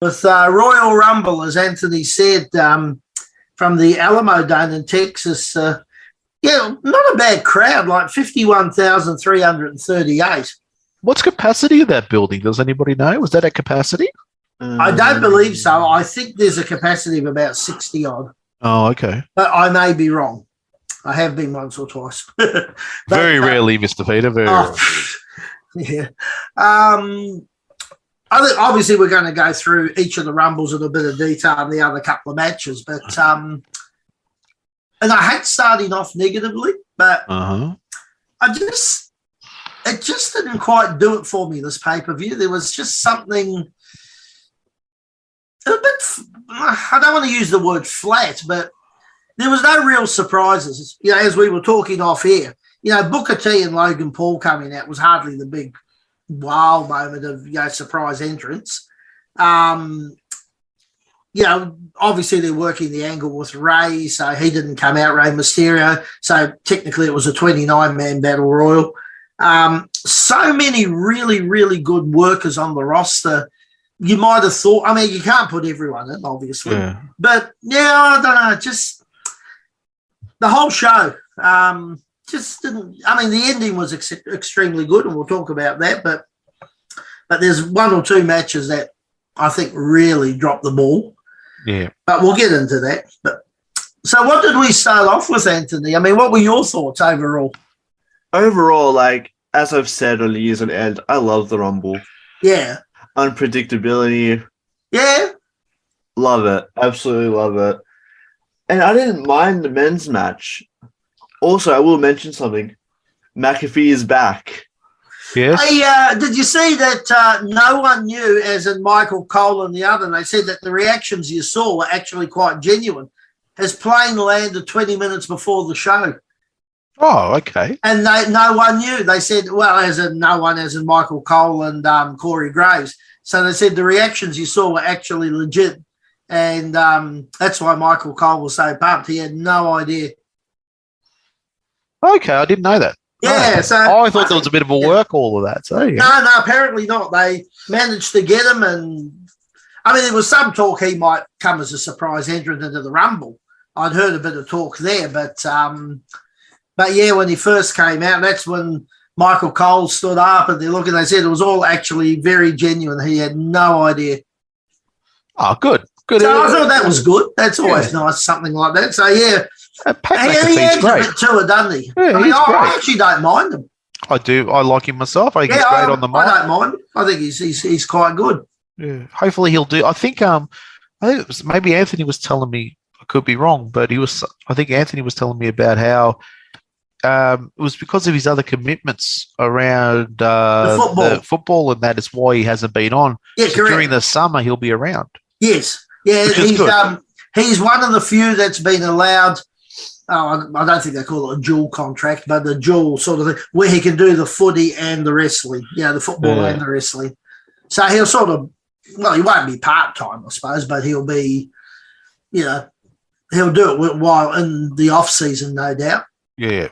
with Royal Rumble, as Anthony said, from the Alamo Dome in Texas. Yeah, not a bad crowd, like 51,338. What's capacity of that building? Does anybody know? Was that at capacity? I don't believe so. I think there's a capacity of about 60 odd. Oh, okay. But I may be wrong. I have been once or twice. Very rarely, Mr. Peter. Very rarely. Yeah. I think obviously we're going to go through each of the Rumbles in a bit of detail in the other couple of matches, but and I hate starting off negatively, but it just didn't quite do it for me, this pay-per-view. There was just something a bit, I don't want to use the word flat, but there was no real surprises. You know, as we were talking off air, you know, Booker T and Logan Paul coming out was hardly the big wow moment of, you know, surprise entrance. You know, obviously they're working the angle with Ray, so he didn't come out, Rey Mysterio. So technically it was a 29-man battle royal. So many really, really good workers on the roster. You might have thought, I mean, you can't put everyone in, obviously. Yeah. But, yeah, I don't know, just the whole show just didn't. I mean, the ending was extremely good, and we'll talk about that. But there's one or two matches that I think really dropped the ball. Yeah. But we'll get into that. But so, what did we start off with, Anthony? I mean, what were your thoughts overall? Overall, like as I've said on the years on end, I love the Rumble. Yeah. Unpredictability. Yeah. Love it. Absolutely love it. And I didn't mind the men's match. Also, I will mention something. McAfee is back. Yes. Did you see that no one knew, as in Michael Cole and the other, they said that the reactions you saw were actually quite genuine. His plane landed 20 minutes before the show. Oh, okay. And no one knew. They said, well, as in no one, as in Michael Cole and Corey Graves. So they said the reactions you saw were actually legit. And that's why Michael Cole was so pumped. He had no idea. Okay, I didn't know that. Yeah, no. so I thought there was a bit of a work, all of that. So yeah. No, apparently not. They managed to get him, and I mean, there was some talk he might come as a surprise entrant into the Rumble. I'd heard a bit of talk there, but yeah, when he first came out, that's when Michael Cole stood up and they said it was all actually very genuine. He had no idea. Oh, good. So I thought that was good. That's always nice, something like that. So yeah. Pat McAfee's great. A bit too, doesn't he? Yeah, I actually don't mind him. I do. I like him myself. I think he's great on the mic. I don't mind him. I think he's quite good. Yeah. Hopefully he'll do. I think it was maybe Anthony was telling me. I could be wrong, but I think Anthony was telling me about how it was because of his other commitments around the football, and that is why he hasn't been on. Yeah, so during the summer he'll be around. Yes. Yeah, he's one of the few that's been allowed. I don't think they call it a dual contract, but the dual sort of thing where he can do the footy and the wrestling, the football and the wrestling. So he'll sort of, well, he won't be part-time, I suppose, but he'll be, he'll do it while in the off-season, no doubt. Yeah.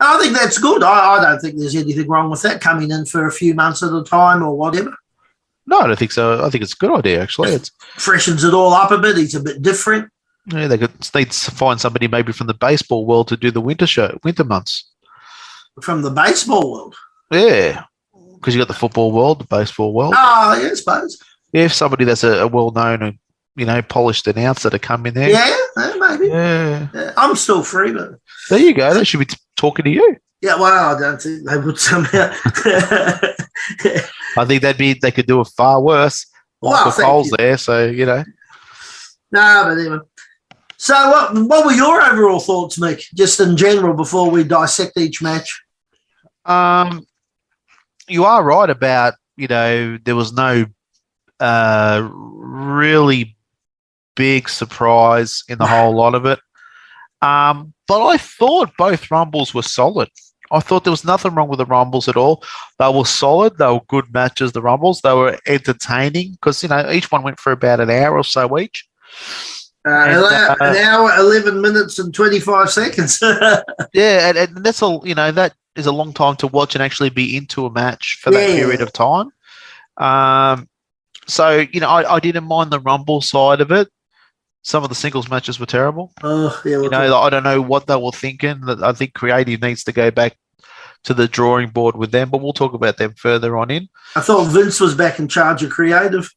I think that's good. I don't think there's anything wrong with that, coming in for a few months at a time or whatever. No, I don't think so. I think it's a good idea, actually. It freshens it all up a bit. He's a bit different. Yeah, they need to find somebody maybe from the baseball world to do the winter months. From the baseball world? Yeah, because you got the football world, the baseball world. Oh, yeah, I suppose. Yeah, if somebody that's a well-known and polished announcer to come in there. Yeah, maybe. Yeah. I'm still free, but there you go. They should be talking to you. Yeah, well, I don't think they would somehow. I think they could do it far worse. Michael Cole's there, so No, but anyway. So, what were your overall thoughts, Mick, just in general, before we dissect each match? You are right about, there was no really big surprise in the whole lot of it. But I thought both Rumbles were solid. I thought there was nothing wrong with the Rumbles at all. They were solid. They were good matches, the Rumbles. They were entertaining because, each one went for about an hour or so each. An hour, 11 minutes and 25 seconds. Yeah, and that's all, that is a long time to watch and actually be into a match for that period of time. So, I didn't mind the Rumble side of it. Some of the singles matches were terrible. Oh, yeah. I don't know what they were thinking. I think creative needs to go back to the drawing board with them, but we'll talk about them further on in. I thought Vince was back in charge of creative.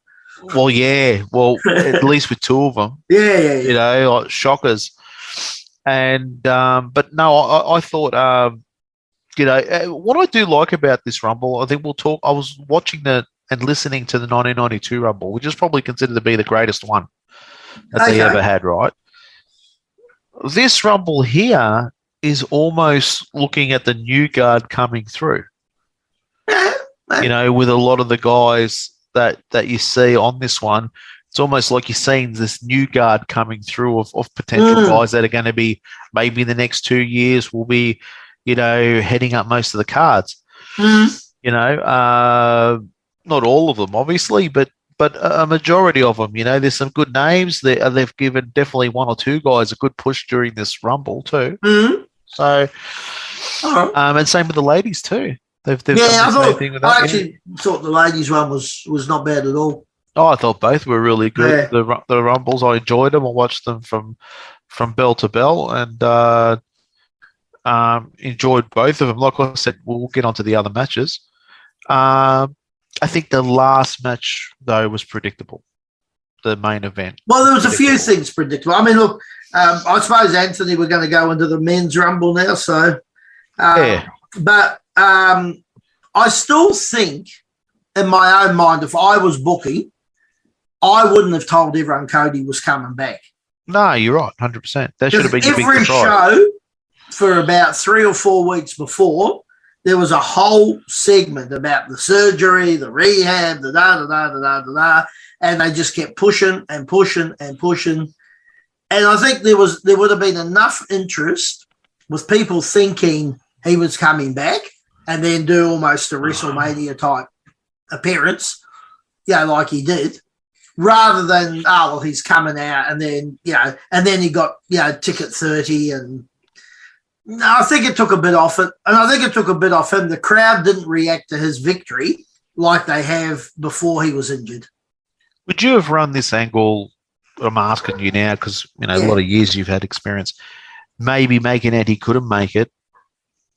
Well, yeah. Well, at least with two of them. Yeah. Like shockers. And but no, I thought what I do like about this Rumble, I think we'll talk. I was watching and listening to the 1992 Rumble, which is probably considered to be the greatest one that they ever had. Right. This Rumble here is almost looking at the new guard coming through. With a lot of the guys that you see on this one, it's almost like you're seeing this new guard coming through of potential guys that are going to be maybe in the next 2 years will be, heading up most of the cards. Not all of them, obviously, but a majority of them. There's some good names. They've given definitely one or two guys a good push during this Rumble too. So, and same with the ladies too. They've I actually thought the ladies one was not bad at all. Oh, I thought both were really good. Yeah. The Rumbles, I enjoyed them. I watched them from bell to bell, and enjoyed both of them. Like I said, we'll get onto the other matches. I think the last match though was predictable. The main event. Well, there was a few things predictable. I mean, look, I suppose Anthony, we're going to go into the men's Rumble now. So, but I still think, in my own mind, if I was booking, I wouldn't have told everyone Cody was coming back. No, you're right, 100%. That should have been your big every surprise. show for about 3 or 4 weeks before, there was a whole segment about the surgery, the rehab, the da-da-da-da-da-da-da, and they just kept pushing and pushing and pushing. And I think there would have been enough interest with people thinking he was coming back and then do almost a WrestleMania type appearance, like he did, rather than, he's coming out and then, and then he got, ticket 30 and no, I think it took a bit off it. And I think it took a bit off him. The crowd didn't react to his victory like they have before he was injured. Would you have run this angle? I'm asking you now because, a lot of years you've had experience. Maybe making out he couldn't make it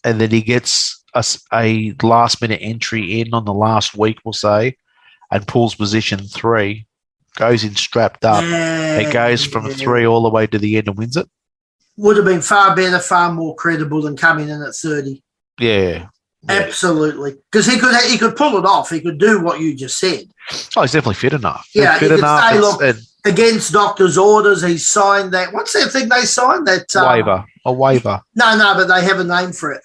and then he gets a last-minute entry in on the last week, we'll say, and pulls position 3, goes in strapped up, and goes from 3 all the way to the end and wins it? Would have been far better, far more credible than coming in at 30. Yeah. Absolutely. Because he could pull it off. He could do what you just said. Oh, he's definitely fit enough. Yeah, fit enough. Say, look, against doctor's orders, he signed that. What's that thing they signed? That waiver. A waiver. No, but they have a name for it.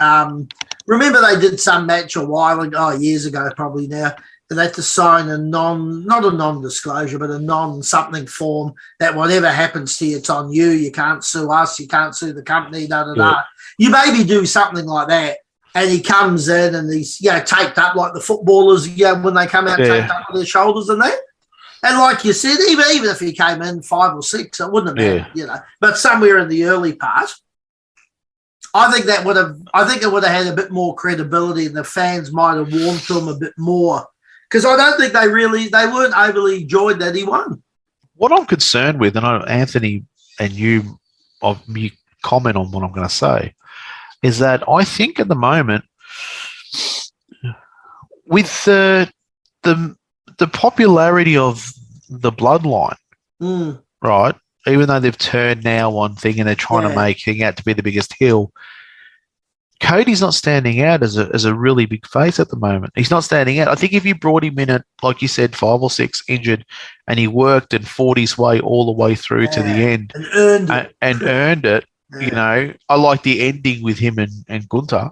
Remember they did some match a while ago, years ago probably now, and they had to sign not a non-disclosure, but a non-something form that whatever happens to you, it's on you. You can't sue us. You can't sue the company, da-da-da. You maybe do something like that, and he comes in and he's, taped up like the footballers, when they come out taped up on their shoulders and that. And like you said, even if he came in 5 or 6, it wouldn't have mattered, But somewhere in the early part, I think it would have had a bit more credibility and the fans might have warmed to him a bit more. Because I don't think they weren't overly joyed that he won. What I'm concerned with, and Anthony and you comment on what I'm going to say, is that I think at the moment, with the popularity of the bloodline, right? Even though they've turned now on thing and they're trying to make him out to be the biggest heel, Cody's not standing out as a really big face at the moment. He's not standing out. I think if you brought him in at, like you said, 5 or 6 injured, and he worked and fought his way all the way through to the end and earned it, I like the ending with him and Gunther,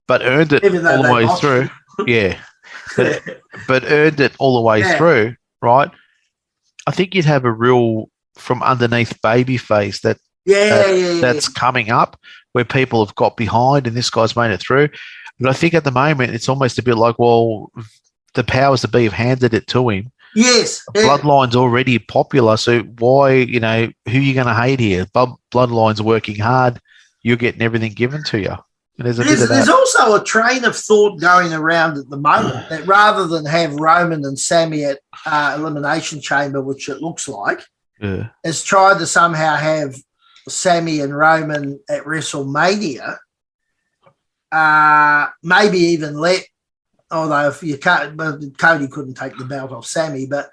but earned it all the way through. Yeah. But earned it all the way through, right? I think you'd have a real from underneath baby face that's coming up where people have got behind and this guy's made it through. But I think at the moment it's almost a bit like, well, the powers that be have handed it to him. Yes. Bloodline's already popular, so why, who are you going to hate here? Bloodline's working hard. You're getting everything given to you. And there's a bit of that. There's also a train of thought going around at the moment that rather than have Roman and Sammy at Elimination Chamber, which it looks like, has tried to somehow have Sammy and Roman at WrestleMania. Maybe even although if you can't, Cody couldn't take the belt off Sammy, but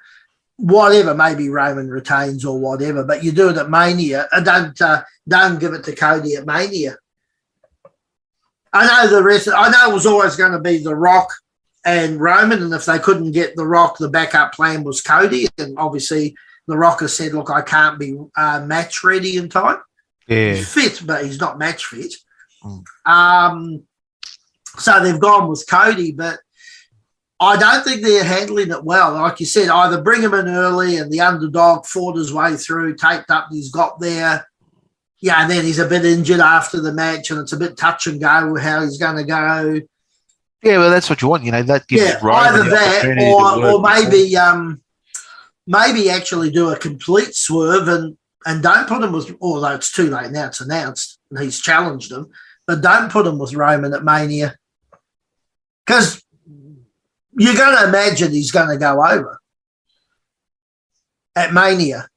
whatever, maybe Roman retains or whatever. But you do it at Mania, and don't give it to Cody at Mania. I know it was always going to be The Rock and Roman, and if they couldn't get The Rock, the backup plan was Cody. And obviously, The Rock has said, "Look, I can't be match ready in time. Yeah. He's fit, but he's not match fit." So they've gone with Cody, but I don't think they're handling it well. Like you said, either bring him in early and the underdog fought his way through, taped up, and he's got there. Yeah, and then he's a bit injured after the match, and it's a bit touch and go with how he's going to go. Yeah, well, that's what you want. That gives Roman either the that opportunity or maybe actually do a complete swerve and don't put him with. Although it's too late now, it's announced and he's challenged him, but don't put him with Roman at Mania because you're going to imagine he's going to go over at Mania.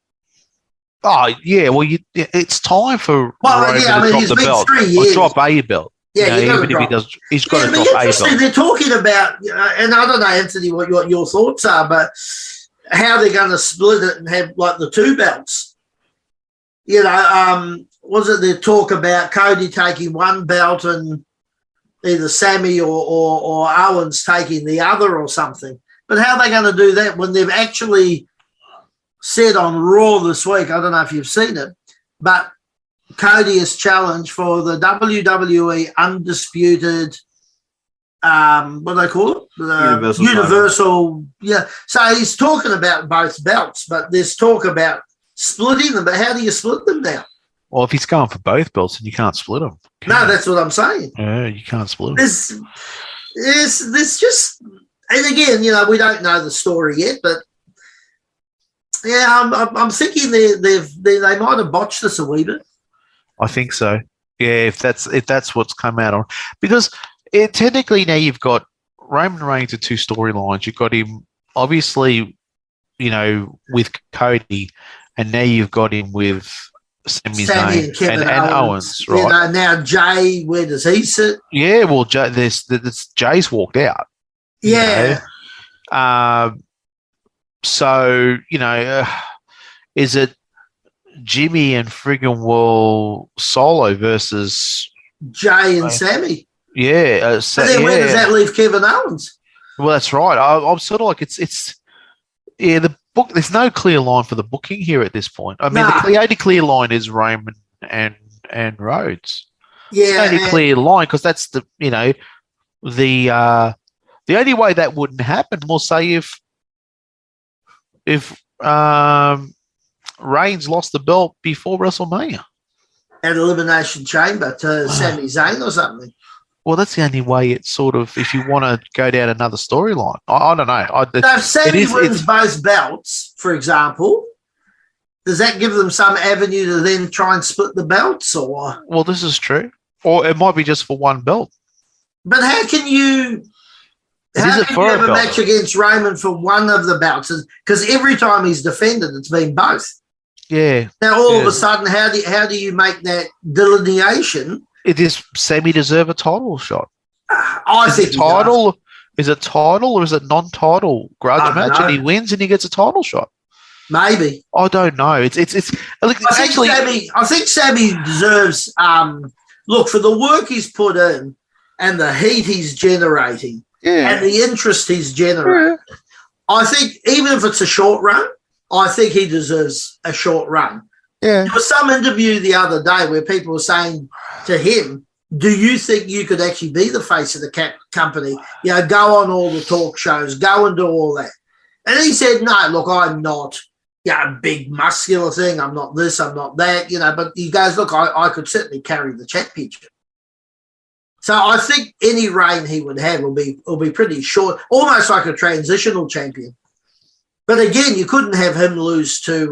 Oh, yeah. Well, it's time for Roman to drop the belt. 3 years. Or drop a belt. Yeah, even if he does, he's got to drop a belt. They're talking about, and I don't know, Anthony, what your thoughts are, but how they're going to split it and have like the two belts. Was it the talk about Cody taking one belt and either Sammy or Owens taking the other or something? But how are they going to do that when they've actually said on Raw this week, I don't know if you've seen it, but Cody is challenged for the WWE Undisputed, what do they call it? Universal. Yeah. So he's talking about both belts, but there's talk about splitting them. But how do you split them now? Well, if he's going for both belts, then you can't split them. No, that's what I'm saying. Yeah, you can't split them. There's just, and again, we don't know the story yet, but yeah, I'm thinking they might have botched this a wee bit. I think so. Yeah, if that's what's come out on, because technically now you've got Roman Reigns in two storylines. You've got him obviously, with Cody, and now you've got him with Sami Zayn and Kevin Owens, right? Now Jay, where does he sit? Yeah, well, Jay's walked out. Yeah. So, is it Jimmy and friggin' Solo versus Jay and Sammy? Yeah. But then where does that leave Kevin Owens? Well, that's right. I'm sort of like the book. There's no clear line for the booking here at this point. I mean, the only clear line is Roman and Rhodes. Yeah, it's the only clear line because that's the only way that wouldn't happen. We'll say if Reigns lost the belt before WrestleMania at Elimination Chamber to Sami Zayn or something. Well, that's the only way it's sort of, if you want to go down another storyline. I don't know. So if Sammy wins both belts, for example, does that give them some avenue to then try and split the belts? Or well, this is true. Or it might be just for one belt. But how can you have a match against Roman for one of the belts? Because every time he's defended, it's been both. Yeah. Now, all of a sudden, how do you make that delineation? Does Sammy deserve a title shot? I think is it title or is it non-title grudge match? And he wins and he gets a title shot. Maybe. I don't know. I think Sammy deserves. Look, for the work he's put in and the heat he's generating and the interest he's generating. Yeah. I think even if it's a short run, I think he deserves a short run. Yeah. There was some interview the other day where people were saying to him, do you think you could actually be the face of the company? Go on all the talk shows, go and do all that. And he said, no, look, I'm not a big muscular thing. I'm not this, I'm not that, but he goes, look, I could certainly carry the championship. So I think any reign he would have will be pretty short, almost like a transitional champion. But again, you couldn't have him lose to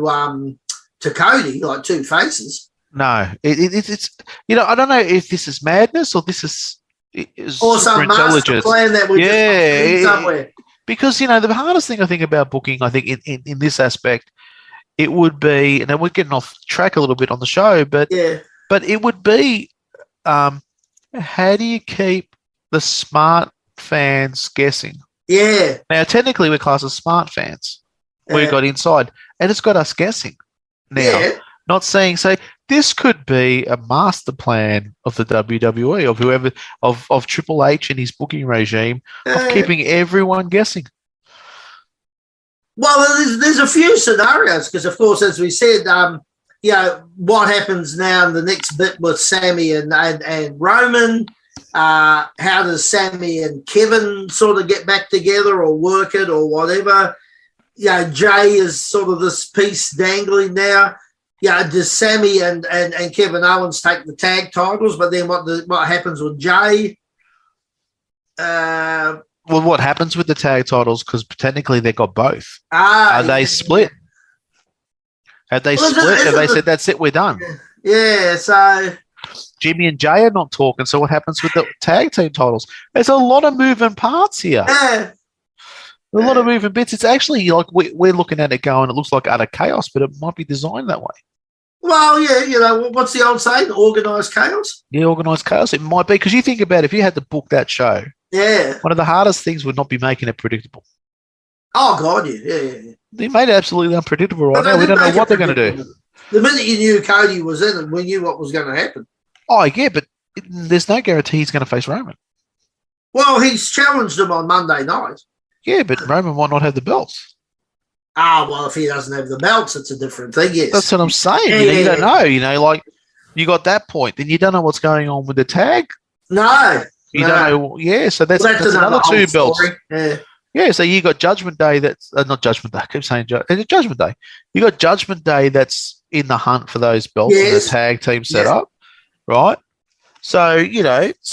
Cody, like two faces. No, it's I don't know if this is madness or this is or some master plan that we just somewhere. Because the hardest thing I think about booking, I think in this aspect, it would be, and we're getting off track a little bit on the show, but it would be, how do you keep the smart fans guessing? Yeah. Now, technically, we're classed as smart fans. We got inside, and it's got us guessing. Now, not saying so. This could be a master plan of the WWE, of whoever, of Triple H and his booking regime, of keeping everyone guessing. Well, there's a few scenarios because, of course, as we said, what happens now in the next bit with Sammy and Roman? How does Sammy and Kevin sort of get back together or work it or whatever? Jay is sort of this piece dangling now. Does Sammy and Kevin Owens take the tag titles? But then what happens with Jay? Well, what happens with the tag titles? Because technically they got both. Are they split? Have they split? Have they said that's it? We're done. Yeah. So Jimmy and Jay are not talking. So what happens with the tag team titles? There's a lot of moving parts here. Yeah. A lot of moving bits. It's actually like we're looking at it going, it looks like utter chaos, but it might be designed that way. Well, yeah, what's the old saying? Organised chaos? Yeah, organised chaos. It might be, because you think about it, if you had to book that show, one of the hardest things would not be making it predictable. Oh, God, yeah. They made it absolutely unpredictable right now. We don't know what they're going to do. The minute you knew Cody was in it, we knew what was going to happen. Oh, yeah, but there's no guarantee he's going to face Roman. Well, he's challenged him on Monday night. Yeah, but Roman might not have the belts. Well, if he doesn't have the belts, it's a different thing, yes. That's what I'm saying. You don't know. Like, you got that point. Then you don't know what's going on with the tag. No. You don't know. Yeah, so that's another two belts. Yeah, so you got Judgment Day that's not Judgment Day. I keep saying Judgment Day. You got Judgment Day that's in the hunt for those belts in the tag team setup, right? So, that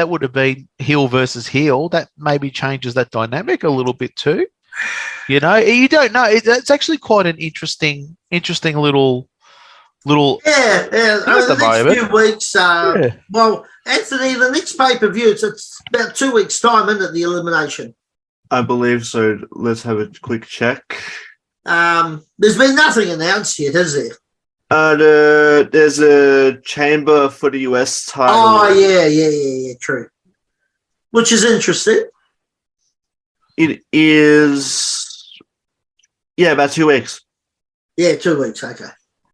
would have been heel versus heel. That maybe changes that dynamic a little bit too. You don't know. It's actually quite an interesting little. Yeah. The next few weeks. Well, Anthony, the next pay-per-view, it's about 2 weeks' time, isn't it, the elimination? I believe so. Let's have a quick check. There's been nothing announced yet, is there? There's a chamber for the US title. Oh, yeah, true. Which is interesting. It is, about 2 weeks. Yeah, 2 weeks, okay.